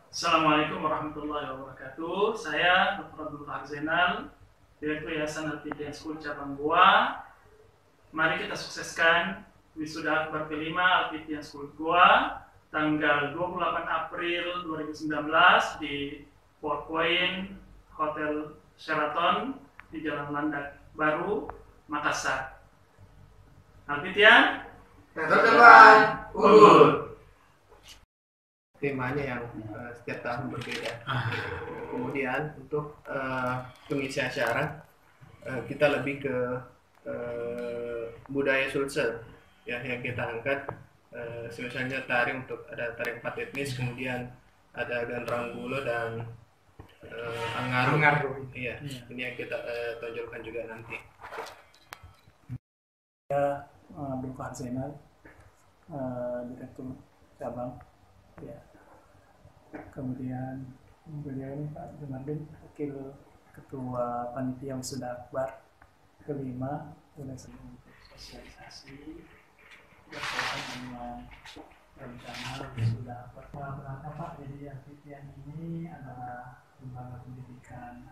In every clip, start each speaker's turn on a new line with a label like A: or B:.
A: Assalamualaikum warahmatullahi wabarakatuh. Saya Dr. Abdul Rahman Zainal, Direktur Yayasan Al-Fidyan School Cabang Goa. Mari kita sukseskan wisuda akbar kelima Al-Fidyan School Goa tanggal 28 April 2019 di Four Point Hotel Sheraton di Jalan Landak Baru, Makassar. Al-Fidyan,
B: Terdepan unggul. Temanya yang setiap tahun berbeda. Kemudian untuk pengisi acara kita lebih ke budaya Sulsel ya, yang kita angkat misalnya tari, untuk ada tari 4 etnis, kemudian ada Ganranggulo dan Angaru. Iya, ini yang kita tonjolkan juga nanti.
C: Abdul Rahman Zainal, Direktur Cabang. Ya. Kemudian beliau ini Pak Jumadin, Wakil Ketua Panitia Wisuda Akbar kelima, untuk sosialisasi berkaitan dengan rencana wisuda akbar. Berapa Pak? Jadi Al-Fidyan ini adalah lembaga pendidikan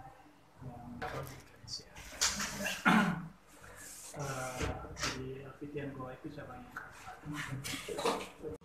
C: yang berinisiatif. Jadi Al-Fidyan Goa itu cabang yang keempat.